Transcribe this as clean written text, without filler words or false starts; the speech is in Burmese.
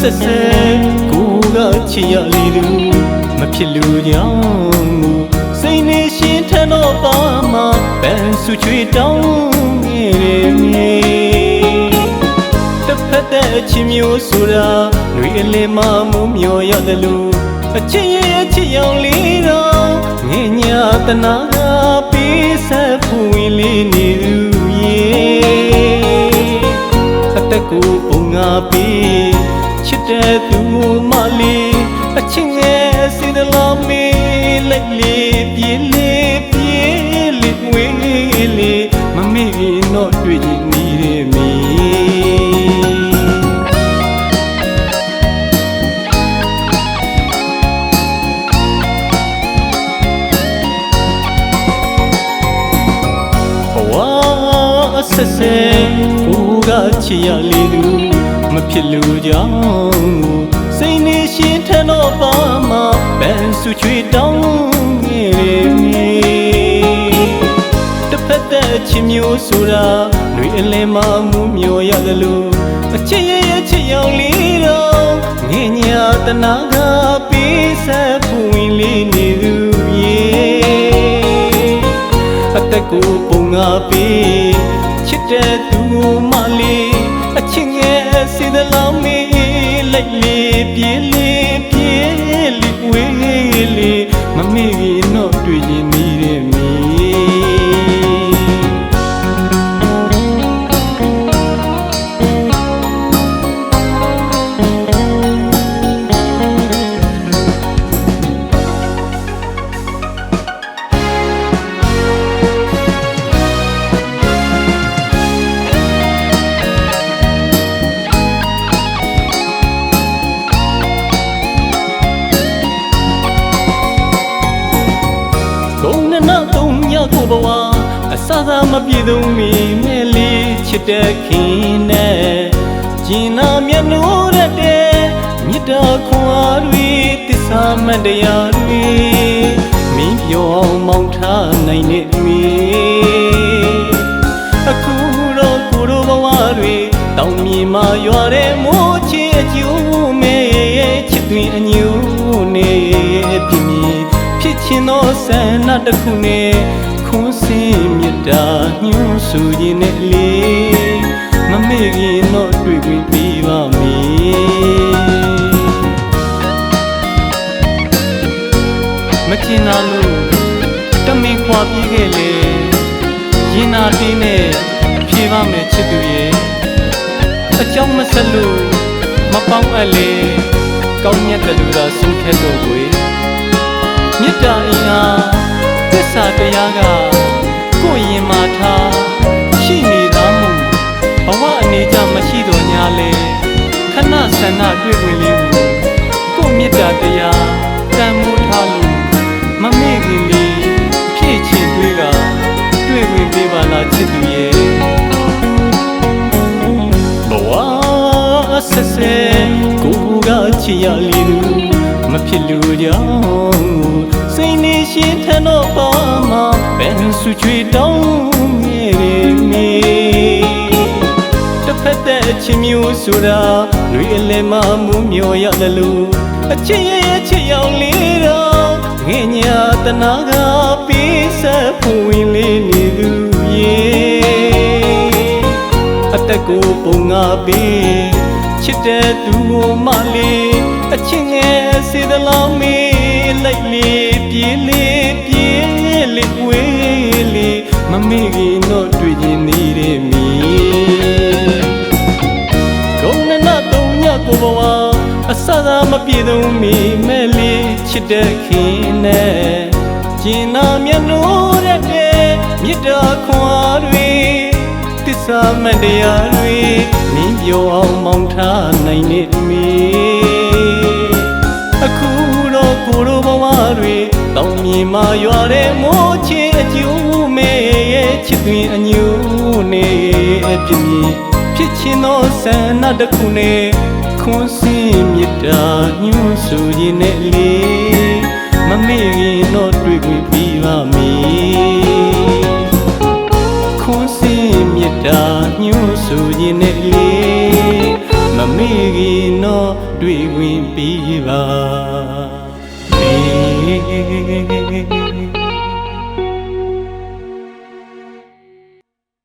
ဆက်ဆက်ကိုကချစ်ရလေလူမဖြစ်လို့ကြောင့်စိတ်နေရှင်ထန်တော့ပါမှာပန်းစုချွေတောင်းနေတယ်မြေတစ်ဖက်တဲ့အချင်းမျိုးဆိုတာຫນွေအလင်းမှမုံမျောရတယ်လို့အချစ်ရဲ့ချစ်ရောင်လေးတော့ငင်းညာတနာပေးဆက်ဖို့ဝင်လေးနေသူရဲ့အသက်ကိုပုံငါပေးချစ်တဲ့သူမလေးအချင်းရဲ့စီတလားမေးလိုက်လေပြေးလေပြေးလေဝေးလေမမေ့ရင်တော့တွေ့ရင်နေရမီဆက်ဆက်ကိုကချစ်ရလေသူမဖြစ်လို့ကြောင့်စိတ်နေရှင်ထန်တော့ပါမှာပန်းစုချွေတောင်းနေတယ်မြေတစ်ဖက်တဲ့ချင်းမျိုးဆိုတာຫນွေအလင်းမှမူးမျောရတယ်လို့အချစ်ရဲ့ချစ်ရောင်လေးတော့ငင်းညာတနာကပေးဆက်ဖို့ဝင်လေးနေသူရဲ့အသက်ကိုပုံငါပေးချစ်တဲ့သူမလေးအချင်းရဲ့စီတလောင်းမေးလိုက်လေပြေးလေပြေးလေဝေးလေမမေ့ရင်တော့တွေ့ရင်မိတယ်မီကိုဘဝအစသာမပြေဆုံးမီမဲလေးချစ်တဲ့ခင်နဲ့ကျင်နာမျက်နှာရက်တဲ့မြတ်တာခွန်အားတွေသစ္စာမတ်တရားတွေမင်းပြောင်းမောင်းထားနိုင်တဲ့မီအခုတော့ကိုယ်တို့ဘဝတွေတောင်မြေမှာရွာတဲ့မိုးချစ်အကျိုးမဲချစ်တွင်အညို့နေပြင်းဖြစ်ချင်သောဆန္ဒတစ်ခုနဲ့ခွန်းစင်မြတ်တာညှို့ဆူရင်နဲ့လေမမေ့ရင်တော့တွေ့ခွင့်ပေးပါမည်မကျင်နာလို့တမင်ခွာပြေးခဲ့လေရင်နာတင်းနဲ့ဖြေပါမယ်ချစ်သူရဲ့အကြောင်းမဆက်လို့မပေါင်းအပ်လေကောင်းမြတ်တဲ့လူသာဆုံးခဲ့တော့ကိုမြတ်တာအင်အားသစ္စာတရားကကိုယ်ရင်မာထားရှိနေသားမှုဘဝအနေကြမရှိတော့ညာလေခဏဆန္ဒတွေ့ဝင်လေးကိုကိုယ်မြတ်တာတရားတန်မိုးထားလို့မမေ့ခင်လေးဖြည့်ချင်တွေ့ကတွေ့ဝင်ပေးပါလားချစ်သူရဲ့ဘဝဆက်ဆက်ကိုကချစ်ရလေလူမဖြစ်လို့ကြောင့်စိတ်နေရှင်ထန်တော့ပါမှာပန်းစုချွေတောင်းနေတယ်မြေတစ်ဖက်တဲ့အချင်းမျိုးဆိုတာຫນွေအလင်းမှမူးမျောရတယ်လို့အချစ်ရဲ့ချစ်ရောင်လေးတော့ငင်းညာတနာကပေးဆက်ဖို့ဝင်လေးနေသူရဲ့အသက်ကိုပုံငါပေးချစ်တဲ့သူမလေးအချင်းရဲ့စေတလောင်းမေးလိုက်လေပြေးလေပြေးလေဝေးလေမမေ့ရင်တော့တွေ့ရင်နေရမီကုန်းနနာတုံညကိုဘဝအစသာမပြေဆုံးမီမဲလေးချစ်တဲ့ခင်နဲ့ကျင်နာမျက်နှာရက်တဲ့မြတ်တာခွန်အားတွေသစ္စာမတ်တရားတွေမင်းပြောအောင်မောင်းထားနိုင်နေမီအခုတော့ကိုယ်တို့ဘဝတွေတောင်မြေမှာရွာတဲ့မိုးချစ်အကျိုးမဲချစ်တွင်အညို့နေအပြင်းဖြစ်ချင်သောဆန္ဒတစ်ခုနဲ့ခွန်းစင်မြတ်တာညှို့ဆူရင်နဲ့လေမမေ့ရင်တော့တွေ့ခွင့်ပေးပါမည်ခွန်းစင်မြတ်တာညှို့ဆူရင်နဲ့လေမမေ့ရင်တော့ တွေ့ဝင်ပြီးပါ